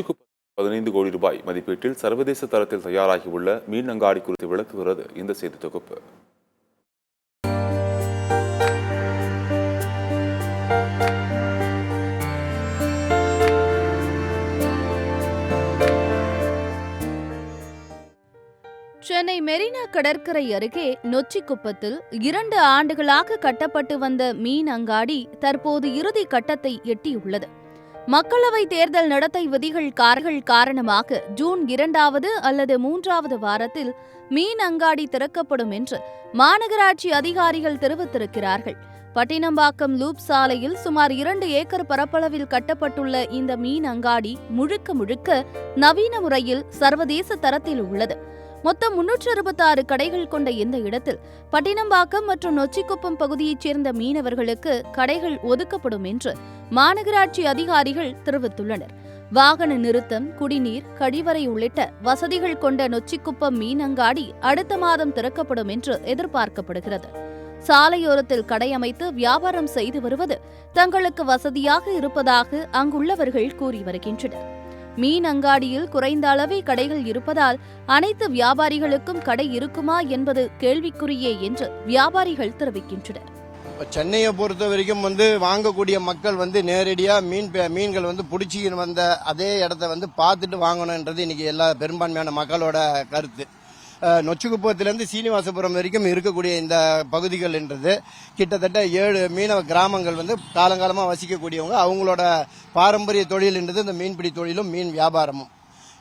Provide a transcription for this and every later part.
15 கோடி ரூபாய் மதிப்பீட்டில் சர்வதேச தரத்தில் தயாராகியுள்ள மீன் அங்காடி குறித்து விளக்குகிறது இந்த செய்தி தொகுப்பு. சென்னை மெரினா கடற்கரை அருகே நொச்சிக்குப்பத்தில் 2 ஆண்டுகளாக கட்டப்பட்டு வந்த மீன் அங்காடி தற்போது இறுதி கட்டத்தை எட்டியுள்ளது. மக்களவை தேர்தல் நடத்தை விதிகள் காரணமாக ஜூன் 2வது அல்லது 3வது வாரத்தில் மீன் அங்காடி திறக்கப்படும் என்று மாநகராட்சி அதிகாரிகள் தெரிவித்திருக்கிறார்கள். பட்டினம்பாக்கம் லூப் சாலையில் சுமார் 2 ஏக்கர் பரப்பளவில் கட்டப்பட்டுள்ள இந்த மீன் அங்காடி முழுக்க நவீன முறையில் சர்வதேச தரத்தில் உள்ளது. மொத்தம் 366 கடைகள் கொண்ட இந்த இடத்தில் பட்டினம்பாக்கம் மற்றும் நொச்சிக்குப்பம் பகுதியைச் சேர்ந்த மீனவர்களுக்கு கடைகள் ஒதுக்கப்படும் என்று மாநகராட்சி அதிகாரிகள் தெரிவித்துள்ளனர். வாகன நிறுத்தம், குடிநீர், கழிவறை உள்ளிட்ட வசதிகள் கொண்ட நொச்சிக்குப்பம் மீன் அங்காடி அடுத்த மாதம் திறக்கப்படும் என்று எதிர்பார்க்கப்படுகிறது. சாலையோரத்தில் கடை அமைத்து வியாபாரம் செய்து வருவது தங்களுக்கு வசதியாக இருப்பதாக அங்குள்ளவர்கள் கூறி வருகின்றனர். மீன் அங்காடியில் குறைந்த அளவே கடைகள் இருப்பதால் அனைத்து வியாபாரிகளுக்கும் கடை இருக்குமா என்பது கேள்விக்குறியே என்று வியாபாரிகள் தெரிவிக்கின்றனர். சென்னையை பொறுத்த வரைக்கும் வாங்கக்கூடிய மக்கள் நேரடியா மீன்கள் பிடிச்சிக்கின்னு வந்த அதே இடத்த பார்த்துட்டு வாங்கணும்ன்றது இன்னைக்கு எல்லா பெரும்பான்மையான மக்களோட கருத்து. நொச்சிக்குப்பத்திலிருந்து சீனிவாசபுரம் வரைக்கும் இருக்கக்கூடிய இந்த பகுதிகள் என்றது கிட்டத்தட்ட 7 மீனவ கிராமங்கள் காலங்காலமாக வசிக்கக்கூடியவங்க. அவங்களோட பாரம்பரிய தொழில் என்றது இந்த மீன்பிடி தொழிலும் மீன் வியாபாரமும்.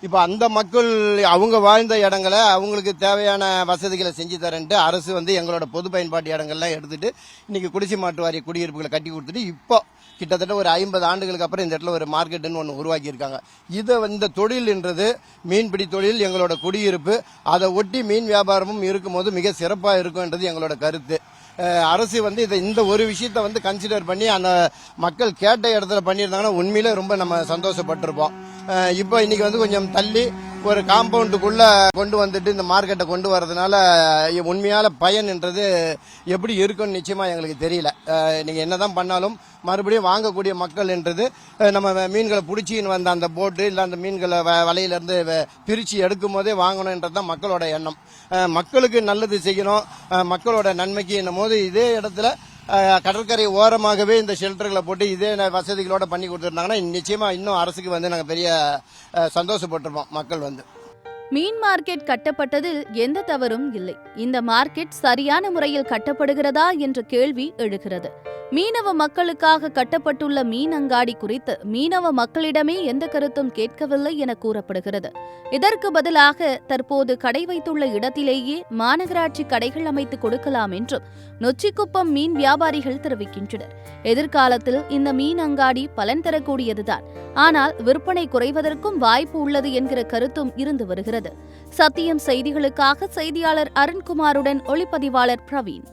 இப்போ அந்த மக்கள் அவங்க வாழ்ந்த இடங்களை அவங்களுக்கு தேவையான வசதிகளை செஞ்சு தரேன்ட்டு அரசு எங்களோட பொது பயன்பாட்டு இடங்கள்லாம் எடுத்துட்டு இன்னைக்கு குடிசை மாட்டு வாரிய குடியிருப்புகளை கட்டி கொடுத்துட்டு இப்போ கிட்டத்தட்ட ஒரு 50 ஆண்டுகளுக்கு அப்புறம் இந்த இடத்துல ஒரு மார்க்கெட்டுன்னு ஒன்று உருவாக்கி இருக்காங்க. இதை இந்த தொழில் என்றது மீன்பிடி தொழில் எங்களோட குடியிருப்பு, அதை ஒட்டி மீன் வியாபாரமும் இருக்கும்போது மிக சிறப்பாக இருக்கும்ன்றது எங்களோட கருத்து. அரசு இந்த ஒரு விஷயத்த கன்சிடர் பண்ணி அந்த மக்கள் கேட்ட இடத்துல பண்ணியிருந்தாங்கன்னா உண்மையிலே ரொம்ப நம்ம சந்தோஷப்பட்டிருப்போம். இப்போ இன்னைக்கு கொஞ்சம் தள்ளி ஒரு காம்பவுண்டுக்குள்ள கொண்டு வந்துட்டு இந்த மார்க்கெட்டை கொண்டு வரதுனால உண்மையான பயன் என்றது எப்படி இருக்குன்னு நிச்சயமா எங்களுக்கு தெரியல. நீங்க என்னதான் பண்ணாலும் மறுபடியும் வாங்கக்கூடிய மக்கள் என்றது நம்ம மீன்களை பிடிச்சின்னு வந்த அந்த போட்டு இல்லை அந்த மீன்களை வலையிலிருந்து பிரிச்சு எடுக்கும் போதே வாங்கணும்ன்றதுதான் மக்களோட எண்ணம். மக்களுக்கு நல்லது செய்யணும், மக்களோட நன்மைக்கு என்னும் போது இதே இடத்துல கடற்கரை ஓரமாகவே இந்த ஷெல்டர்களை போட்டு இதே வசதிகளோட பண்ணி கொடுத்துருந்தாங்கன்னா நிச்சயமா இன்னும் அரசுக்கு நாங்கள் பெரிய சந்தோஷப்பட்டிருப்போம். மக்கள் மீன் மார்க்கெட் கட்டப்பட்டதில் எந்த தவறும் இல்லை. இந்த மார்க்கெட் சரியான முறையில் கட்டப்படுகிறதா என்ற கேள்வி எழுகிறது. மீனவ மக்களுக்காக கட்டப்பட்டுள்ள மீன் அங்காடி குறித்து மீனவ மக்களிடமே எந்த கருத்தும் கேட்கவில்லை என கூறப்படுகிறது. இதற்கு பதிலாக தற்போது கடை வைத்துள்ள இடத்திலேயே மாநகராட்சி கடைகள் அமைத்து கொடுக்கலாம் என்றும் நொச்சிக்குப்பம் மீன் வியாபாரிகள் தெரிவிக்கின்றனர். எதிர்காலத்தில் இந்த மீன் அங்காடி பலன் தரக்கூடியதுதான், ஆனால் விற்பனை குறைவதற்கும் வாய்ப்பு உள்ளது என்கிற கருத்தும் இருந்து வருகிறது. சத்தியம் செய்திகளுக்காக செய்தியாளர் அருண்குமாருடன் ஒளிப்பதிவாளர் பிரவீன்.